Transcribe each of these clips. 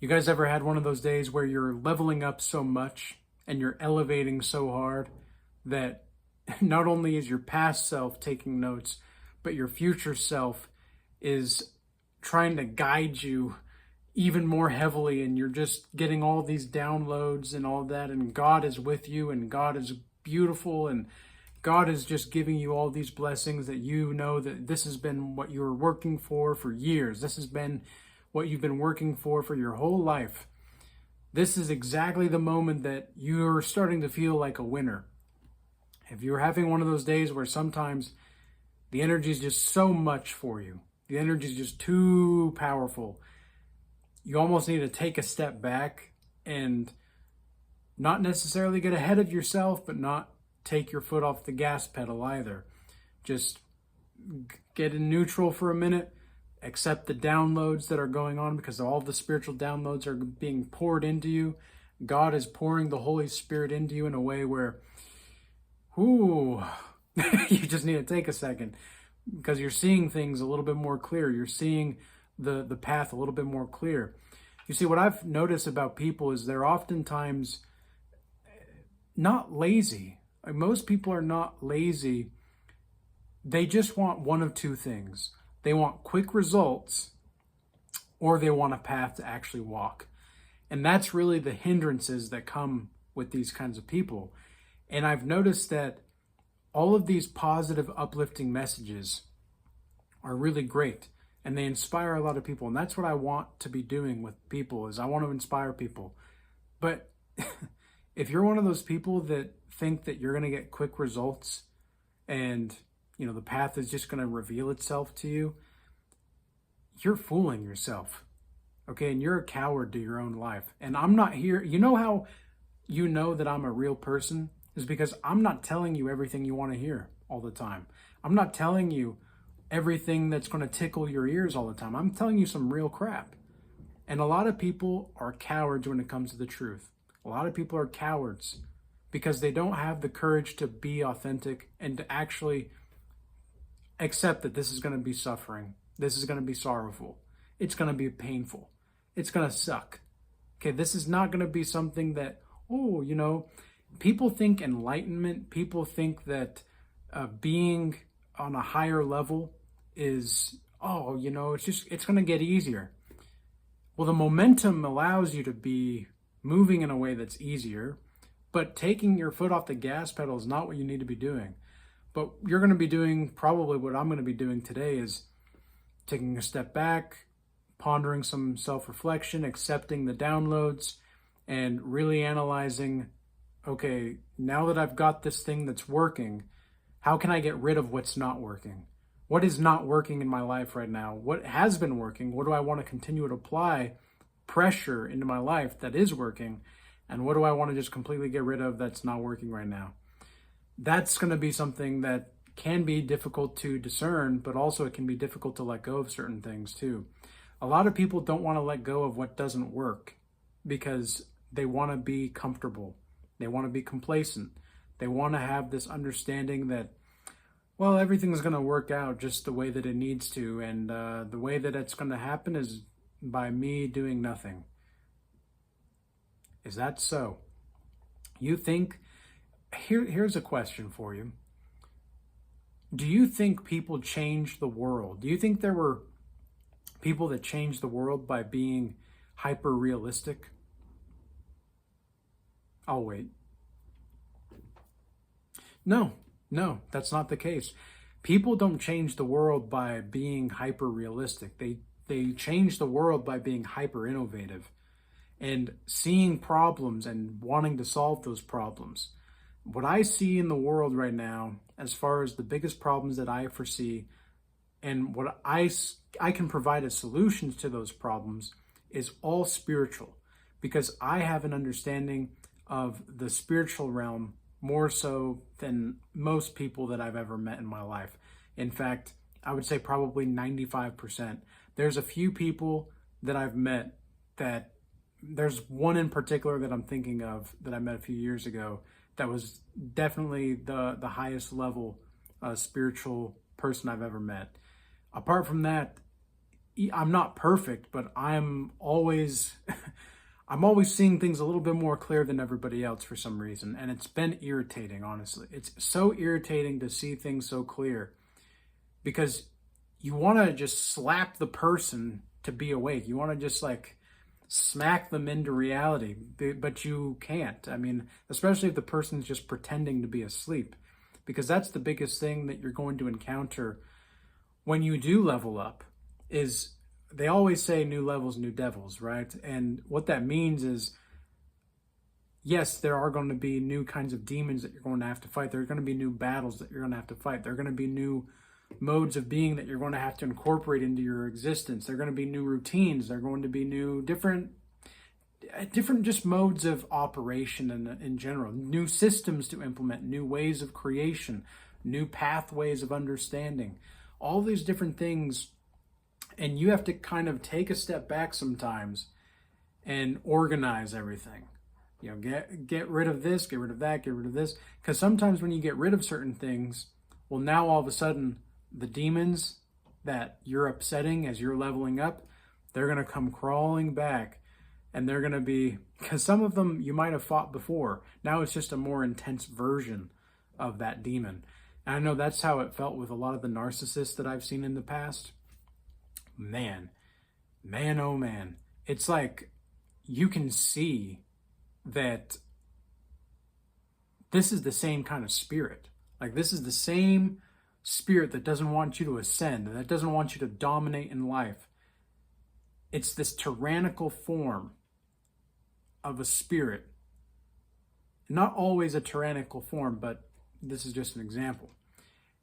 You guys ever had one of those days where you're leveling up so much and you're elevating so hard that not only is your past self taking notes, but your future self is trying to guide you even more heavily, and you're just getting all these downloads and all that, and God is with you, and God is beautiful, and God is just giving you all these blessings that you know that this has been what you were working for years. This has been what you've been working for your whole life. This is exactly the moment that you're starting to feel like a winner. If you're having one of those days where sometimes the energy is just so much for you, the energy is just too powerful, you almost need to take a step back and not necessarily get ahead of yourself, but not take your foot off the gas pedal either. Just get in neutral for a minute, accept the downloads that are going on, because all the spiritual downloads are being poured into you. God is pouring the Holy Spirit into you in a way where, you just need to take a second, because you're seeing things a little bit more clear. You're seeing the path a little bit more clear. You see, what I've noticed about people is they're oftentimes not lazy. Like, most people are not lazy. They just want one of two things. They want quick results, or they want a path to actually walk. And that's really the hindrances that come with these kinds of people. And I've noticed that all of these positive, uplifting messages are really great, and they inspire a lot of people. And that's what I want to be doing with people, is I want to inspire people. But if you're one of those people that think that you're going to get quick results and, the path is just going to reveal itself to you, you're fooling yourself. Okay. And you're a coward to your own life. And I'm not here. You know how you know that I'm a real person is because I'm not telling you everything you want to hear all the time. I'm not telling you everything that's going to tickle your ears all the time. I'm telling you some real crap. And a lot of people are cowards when it comes to the truth. A lot of people are cowards because they don't have the courage to be authentic and to actually accept that this is going to be suffering. This is going to be sorrowful. It's going to be painful. It's going to suck. Okay, this is not going to be something that, people think enlightenment, people think that being on a higher level is, it's going to get easier. Well, the momentum allows you to be moving in a way that's easier, but taking your foot off the gas pedal is not what you need to be doing. But you're going to be doing probably what I'm going to be doing today is taking a step back, pondering some self-reflection, accepting the downloads, and really analyzing, okay, now that I've got this thing that's working, how can I get rid of what's not working? What is not working in my life right now? What has been working? What do I want to continue to apply pressure into my life that is working? And what do I want to just completely get rid of that's not working right now? That's going to be something that can be difficult to discern, but also it can be difficult to let go of certain things too. A lot of people don't want to let go of what doesn't work because they want to be comfortable. They want to be complacent. They want to have this understanding that, well, everything's going to work out just the way that it needs to. And the way that it's going to happen is by me doing nothing. Is that so? You think, here's a question for you. Do you think people changed the world? Do you think there were people that changed the world by being hyper realistic? I'll wait. No, that's not the case. People don't change the world by being hyper realistic. They change the world by being hyper innovative and seeing problems and wanting to solve those problems. What I see in the world right now, as far as the biggest problems that I foresee, and what I can provide as solutions to those problems, is all spiritual, because I have an understanding of the spiritual realm more so than most people that I've ever met in my life. In fact, I would say probably 95%. There's a few people that I've met that, there's one in particular that I'm thinking of that I met a few years ago that was definitely the highest level spiritual person I've ever met. Apart from that, I'm not perfect, but I'm always I'm always seeing things a little bit more clear than everybody else for some reason, and it's been irritating, honestly. It's so irritating to see things so clear because you want to just slap the person to be awake. You want to just like smack them into reality, but you can't. I mean, especially if the person's just pretending to be asleep, because that's the biggest thing that you're going to encounter when you do level up is they always say new levels, new devils, right? And what that means is, yes, there are going to be new kinds of demons that you're going to have to fight. There are going to be new battles that you're going to have to fight. There are going to be new modes of being that you're going to have to incorporate into your existence. There are going to be new routines. There are going to be new different just modes of operation in general, new systems to implement, new ways of creation, new pathways of understanding, all these different things. And you have to kind of take a step back sometimes and organize everything. You know, get rid of this, get rid of that, get rid of this. Because sometimes when you get rid of certain things, well, now all of a sudden the demons that you're upsetting as you're leveling up, they're going to come crawling back. And they're going to be, because some of them you might have fought before. Now it's just a more intense version of that demon. And I know that's how it felt with a lot of the narcissists that I've seen in the past. Man, oh man. It's like you can see that this is the same kind of spirit. Like this is the same spirit that doesn't want you to ascend, that doesn't want you to dominate in life. It's this tyrannical form of a spirit. Not always a tyrannical form, but this is just an example.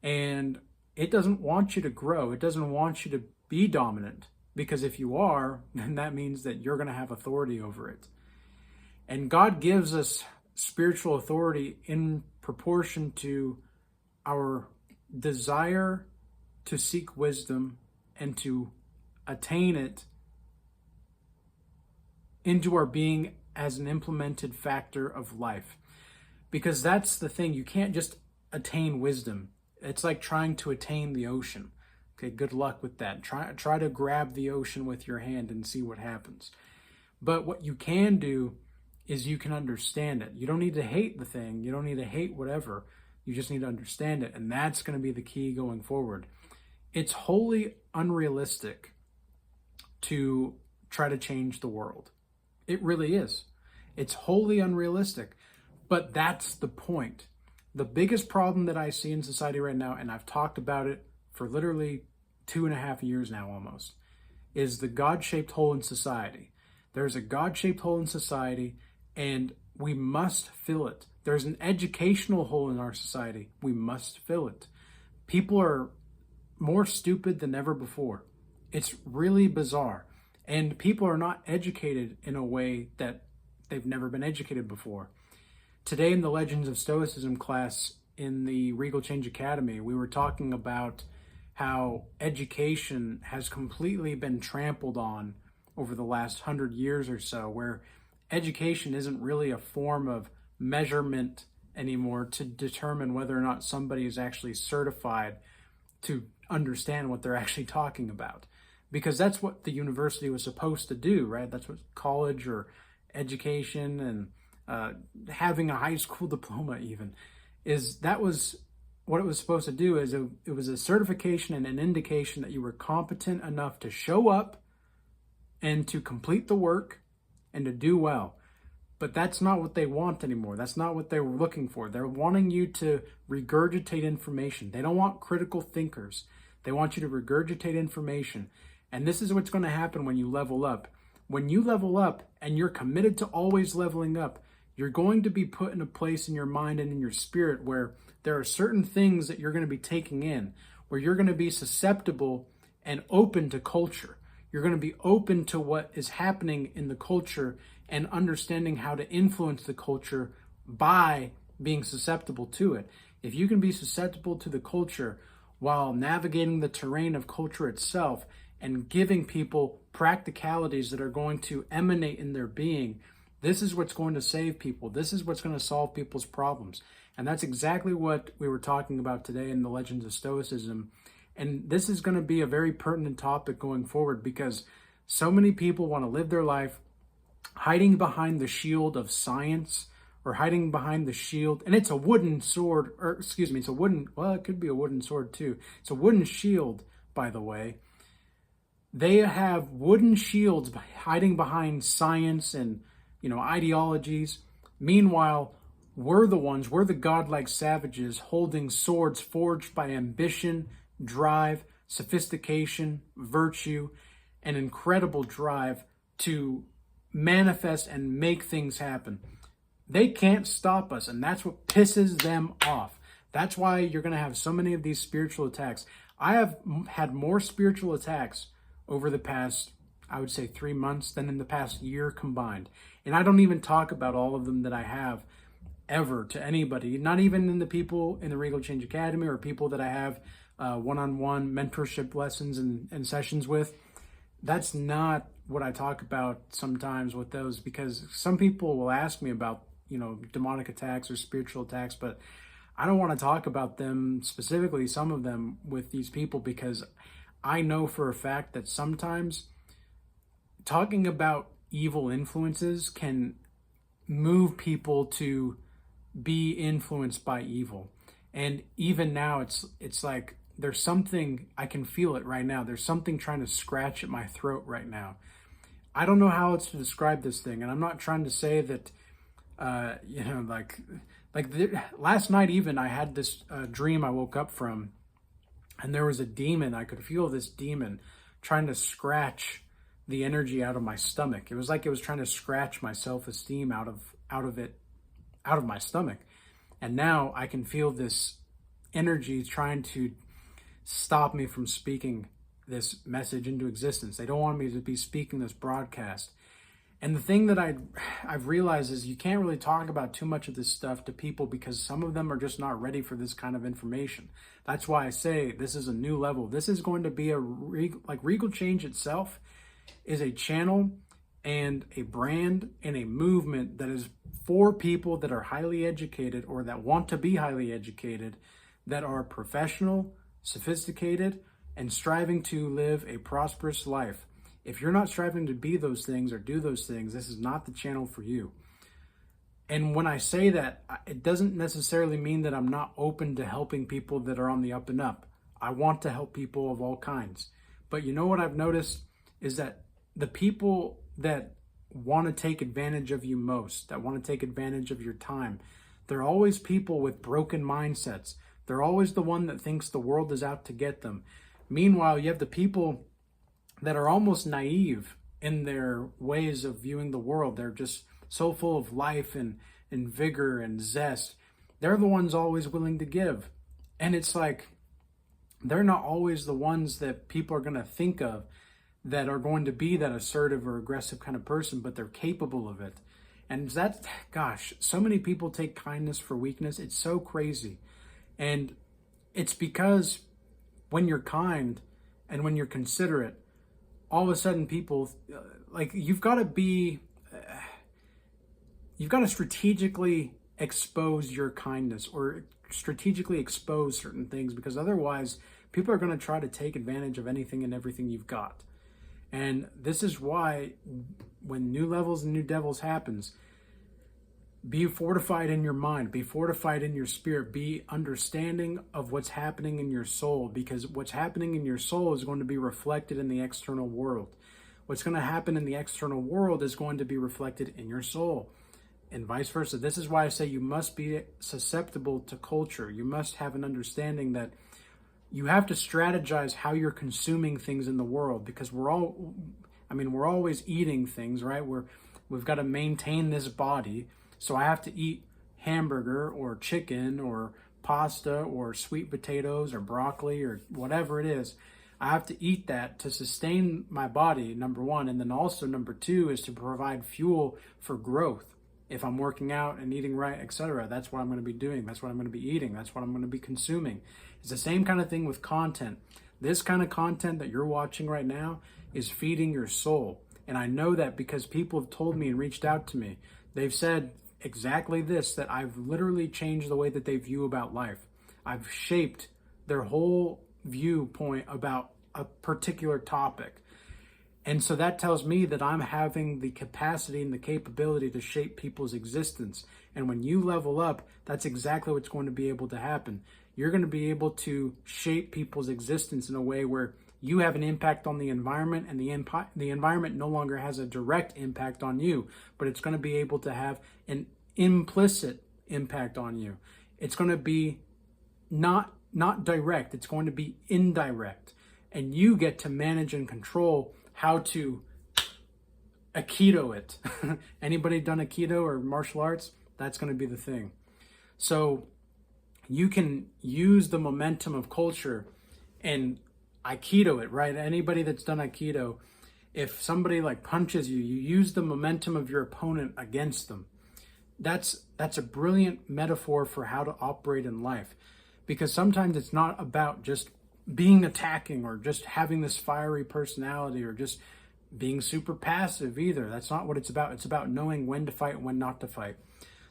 And it doesn't want you to grow. It doesn't want you to be dominant, because if you are, then that means that you're going to have authority over it. And God gives us spiritual authority in proportion to our desire to seek wisdom and to attain it into our being as an implemented factor of life. Because that's the thing, you can't just attain wisdom. It's like trying to attain the ocean. Okay, good luck with that. Try to grab the ocean with your hand and see what happens. But what you can do is you can understand it. You don't need to hate the thing. You don't need to hate whatever. You just need to understand it. And that's going to be the key going forward. It's wholly unrealistic to try to change the world. It really is. It's wholly unrealistic. But that's the point. The biggest problem that I see in society right now, and I've talked about it for literally 2.5 years now almost, is the God-shaped hole in society. There's a God-shaped hole in society, and we must fill it. There's an educational hole in our society. We must fill it. People are more stupid than ever before. It's really bizarre. And people are not educated in a way that they've never been educated before. Today in the Legends of Stoicism class in the Regal Change Academy, we were talking about how education has completely been trampled on over the last 100 years or so, where education isn't really a form of measurement anymore to determine whether or not somebody is actually certified to understand what they're actually talking about. Because that's what the university was supposed to do, right? That's what college or education and having a high school diploma even is. That was what it was supposed to do. Is it was a certification and an indication that you were competent enough to show up and to complete the work and to do well. But that's not what they want anymore. That's not what they were looking for. They're wanting you to regurgitate information. They don't want critical thinkers. They want you to regurgitate information. And this is what's going to happen when you level up. When you level up and you're committed to always leveling up, you're going to be put in a place in your mind and in your spirit where there are certain things that you're going to be taking in, where you're going to be susceptible and open to culture. You're going to be open to what is happening in the culture and understanding how to influence the culture by being susceptible to it. If you can be susceptible to the culture while navigating the terrain of culture itself and giving people practicalities that are going to emanate in their being, this is what's going to save people. This is what's going to solve people's problems. And that's exactly what we were talking about today in the Legends of Stoicism. And this is going to be a very pertinent topic going forward because so many people want to live their life hiding behind the shield of science or hiding behind the shield. And it's a wooden sword, or excuse me, it's a wooden, well, it could be a wooden sword too. It's a wooden shield, by the way. They have wooden shields hiding behind science and, ideologies. Meanwhile, we're the godlike savages holding swords forged by ambition, drive, sophistication, virtue, and incredible drive to manifest and make things happen. They can't stop us, and that's what pisses them off. That's why you're going to have so many of these spiritual attacks. I have had more spiritual attacks over the past, I would say, 3 months than in the past year combined. And I don't even talk about all of them that I have ever to anybody, not even in the people in the Regal Change Academy or people that I have one-on-one mentorship lessons and sessions with. That's not what I talk about sometimes with those, because some people will ask me about, demonic attacks or spiritual attacks, but I don't want to talk about them specifically, some of them, with these people, because I know for a fact that sometimes talking about evil influences can move people to be influenced by evil. And even now, it's like there's something, I can feel it right now. There's something trying to scratch at my throat right now. I don't know how else to describe this thing. And I'm not trying to say that, last night even, I had this dream I woke up from, and there was a demon. I could feel this demon trying to scratch the energy out of my stomach. It was like it was trying to scratch my self-esteem out of my stomach. And now I can feel this energy trying to stop me from speaking this message into existence. They don't want me to be speaking this broadcast. And the thing that I've realized is you can't really talk about too much of this stuff to people because some of them are just not ready for this kind of information. That's why I say this is a new level. This is going to be Regal Change itself is a channel and a brand and a movement that is for people that are highly educated or that want to be highly educated, that are professional, sophisticated, and striving to live a prosperous life. If you're not striving to be those things or do those things, this is not the channel for you. And when I say that, it doesn't necessarily mean that I'm not open to helping people that are on the up and up. I want to help people of all kinds. But you know what I've noticed is that the people that want to take advantage of you most, that want to take advantage of your time, they're always people with broken mindsets. They're always the one that thinks the world is out to get them. Meanwhile, you have the people that are almost naive in their ways of viewing the world. They're just so full of life and vigor and zest. They're the ones always willing to give. And it's like, they're not always the ones that people are going to think of that are going to be that assertive or aggressive kind of person, but they're capable of it. And that, gosh, so many people take kindness for weakness. It's so crazy. And it's because when you're kind and when you're considerate, all of a sudden people, you've got to strategically expose your kindness or strategically expose certain things, because otherwise people are going to try to take advantage of anything and everything you've got. And this is why when new levels and new devils happens, be fortified in your mind, be fortified in your spirit, be understanding of what's happening in your soul, because what's happening in your soul is going to be reflected in the external world. What's going to happen in the external world is going to be reflected in your soul, and vice versa. This is why I say you must be susceptible to culture. You must have an understanding that you have to strategize how you're consuming things in the world, because we're always eating things, right? We've got to maintain this body. So I have to eat hamburger or chicken or pasta or sweet potatoes or broccoli or whatever it is. I have to eat that to sustain my body, number one. And then also number two is to provide fuel for growth. If I'm working out and eating right, etc., that's what I'm going to be doing. That's what I'm going to be eating. That's what I'm going to be consuming. It's the same kind of thing with content. This kind of content that you're watching right now is feeding your soul. And I know that because people have told me and reached out to me. They've said exactly this, that I've literally changed the way that they view about life. I've shaped their whole viewpoint about a particular topic. And so that tells me that I'm having the capacity and the capability to shape people's existence. And when you level up, that's exactly what's going to be able to happen. You're going to be able to shape people's existence in a way where you have an impact on the environment, and the environment no longer has a direct impact on you, but it's going to be able to have an implicit impact on you. It's going to be not direct, it's going to be indirect. And you get to manage and control how to Aikido it. Anybody done Aikido or martial arts? That's going to be the thing. So you can use the momentum of culture and Aikido it, right? Anybody that's done Aikido, if somebody like punches you, you use the momentum of your opponent against them. That's a brilliant metaphor for how to operate in life, because sometimes it's not about just being attacking or just having this fiery personality or just being super passive either. That's not what it's about. It's about knowing when to fight and when not to fight.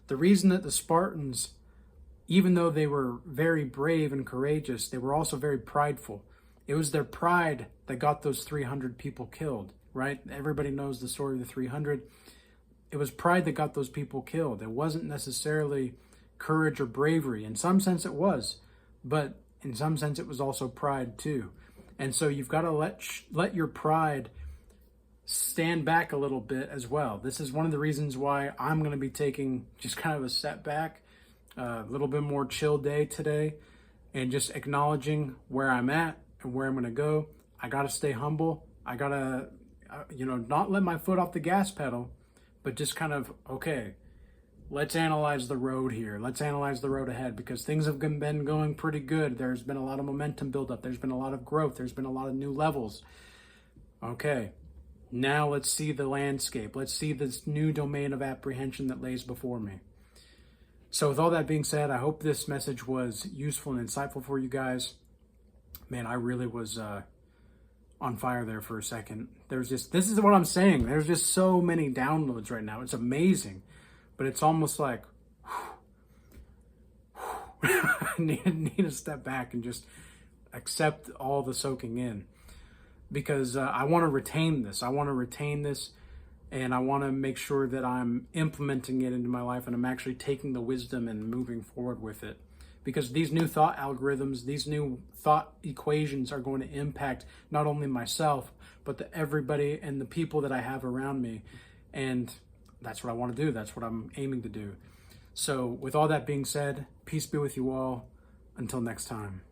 The reason that the Spartans, even though they were very brave and courageous, they were also very prideful. It was their pride that got those 300 people killed, right? Everybody knows the story of the 300. It was pride that got those people killed. It wasn't necessarily courage or bravery. In some sense it was, but in some sense it was also pride too. And so you've got to let your pride stand back a little bit as well. This is one of the reasons why I'm going to be taking just kind of a setback, a little bit more chill day today, and just acknowledging where I'm at and where I'm going to go. I got to stay humble. I got to, not let my foot off the gas pedal, but just kind of, okay, let's analyze the road here. Let's analyze the road ahead, because things have been going pretty good. There's been a lot of momentum build up. There's been a lot of growth. There's been a lot of new levels. Okay, now let's see the landscape. Let's see this new domain of apprehension that lays before me. So with all that being said, I hope this message was useful and insightful for you guys. Man, I really was on fire there for a second. This is what I'm saying. There's just so many downloads right now. It's amazing. But it's almost like, I need to step back and just accept all the soaking in. Because I want to retain this. And I want to make sure that I'm implementing it into my life, and I'm actually taking the wisdom and moving forward with it. Because these new thought algorithms, these new thought equations are going to impact not only myself, but everybody and the people that I have around me. And that's what I want to do. That's what I'm aiming to do. So with all that being said, peace be with you all. Until next time.